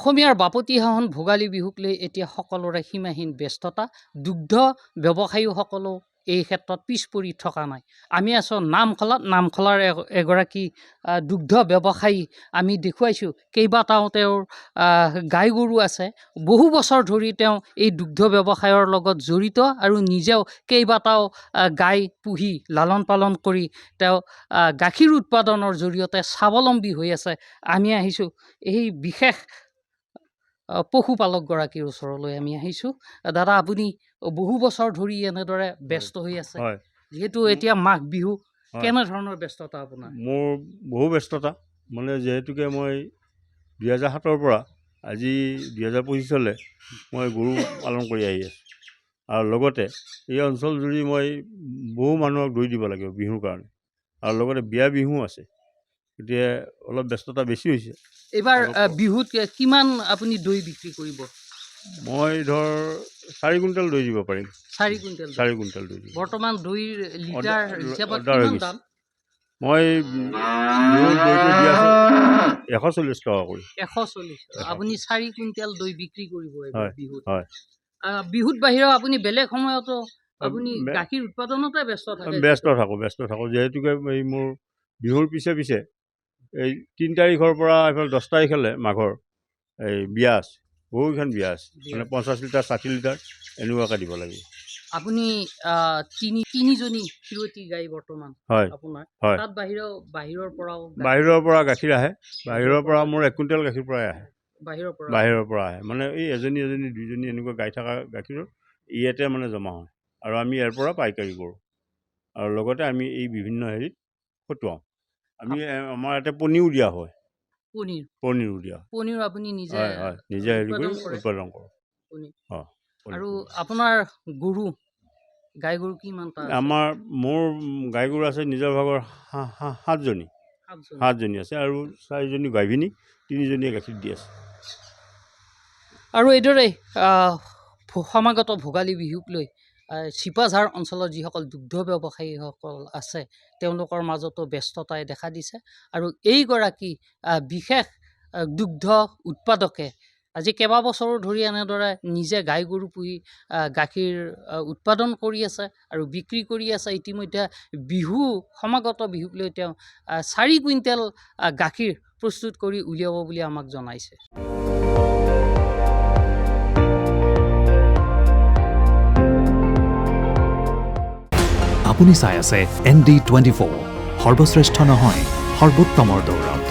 অসমীয়াৰ বাপতিসাহোন ভোগালী বিহুক লৈ এতিয়া সকলোৰে সীমাহীন ব্যস্ততা। দুগ্ধ ব্যৱসায়ীসকলো এই ক্ষেত্ৰত পিছ পৰি থকা নাই। আমি আছোঁ নামখলাৰ এগৰাকী দুগ্ধ ব্যৱসায়ী আমি দেখুৱাইছোঁ। কেইবাটাও তেওঁৰ গাই গৰু আছে। বহু বছৰ ধৰি তেওঁ এই দুগ্ধ ব্যৱসায়ৰ লগত জড়িত আৰু নিজেও কেইবাটাও গাই পুহি লালন পালন কৰি তেওঁ গাখীৰ উৎপাদনৰ জৰিয়তে স্বাৱলম্বী হৈ আছে। আমি আহিছোঁ এই বিশেষ পশুপালকগৰাকীৰ ওচৰলৈ আমি আহিছোঁ। দাদা, আপুনি বহু বছৰ ধৰি এনেদৰে ব্যস্ত হৈ আছে। যিহেতু এতিয়া মাঘ বিহু, কেনেধৰণৰ ব্যস্ততা আপোনাৰ? মোৰ বহু ব্যস্ততা, মানে যিহেতুকে মই 2007 পৰা আজি 2025 মই গৰু পালন কৰি আহি আছোঁ। আৰু লগতে এই অঞ্চল জুৰি মই বহু মানুহক দৈ দিব লাগিব বিহুৰ কাৰণে, আৰু লগতে বিহু আছে। এতিয়া অলপ ব্যস্ততা বেছি হৈছে। এইবাৰ বিহুত কিমান আপুনি দৈ বিক্ৰী কৰিব? মই ধৰ 4 কুইণ্টেল দৈ দিব পাৰিম। 4 কুইণ্টেল? 4 কুইণ্টেল দৈ দিব। বৰ্তমান দৈৰ লিটাৰ হিচাপত অৰ্ডাৰ হৈ কিমান গৈছে। দাম? মই বিহুৰ দৈটো দি আছোঁ 140 টকা কৰি। 140। আপুনি 4 কুইণ্টেল দৈ বিক্ৰী কৰিব এইবাৰ বিহুত? হয়। বিহুত বাহিৰেও আপুনি বেলেগ সময়তো আপুনি গাখীৰ উৎপাদনতে ব্যস্ত থাকে? ব্যস্ত থাকোঁ যিহেতুকে এই মোৰ বিহুৰ পিছে এই 3 তাৰিখৰ পৰা এইফালে 10 তাৰিখলৈ মাঘৰ এই বিয়া আছে, বহুকেইখন বিয়া আছে, মানে 50 লিটাৰ 60 লিটাৰ এনেকুৱাকৈ দিব লাগিব। আপুনি তিনিজনী ক্ষীৰতী গাই বৰ্তমান আপোনাৰ? তাত বাহিৰৰ পৰা গাখীৰ আহে। বাহিৰৰ পৰা মোৰ 1 কুইণ্টেল গাখীৰ প্ৰায় আহে। বাহিৰৰ পৰা আহে, মানে এই এজনী দুজনী এনেকুৱা গাই থকা গাখীৰৰ ইয়াতে মানে জমা হয়, আৰু আমি ইয়াৰ পৰা পাইকাৰী কৰোঁ। আৰু লগতে আমি এই বিভিন্ন হেৰিত ফটুৱাওঁ। আমি আমাৰ ইয়াতে পনীৰো দিয়া হয়। পনীৰো দিয়া হয়। পনীৰ আপুনি নিজে হেৰি কৰি উৎপাদন কৰোঁ। আৰু আপোনাৰ গৰু, গাই গৰু কিমানটা আছে? মোৰ গাই গৰু আছে নিজৰ ভাগৰ 7জনী আছে, আৰু 4জনী গাভিনী, 3জনীয়ে গাখীৰ দি আছে। আৰু এইদৰে সমাগত ভোগালী বিহুক লৈ চিপাঝাৰ অঞ্চলত যিসকল দুগ্ধ ব্যৱসায়ীসকল আছে তেওঁলোকৰ মাজতো ব্যস্ততাই দেখা দিছে। আৰু এইগৰাকী বিশেষ দুগ্ধ উৎপাদকে আজি কেইবাবছৰো ধৰি এনেদৰে নিজে গাই গৰু পুহি গাখীৰ উৎপাদন কৰি আছে আৰু বিক্ৰী কৰি আছে। ইতিমধ্যে সমাগত বিহুক লৈ তেওঁ 4 কুইণ্টেল গাখীৰ প্ৰস্তুত কৰি উলিয়াব বুলি আমাক জনাইছে। আপুনি চাই আছে ND24, সৰ্বশ্ৰেষ্ঠ নহয়, সৰ্বোত্তমৰ দৌৰ।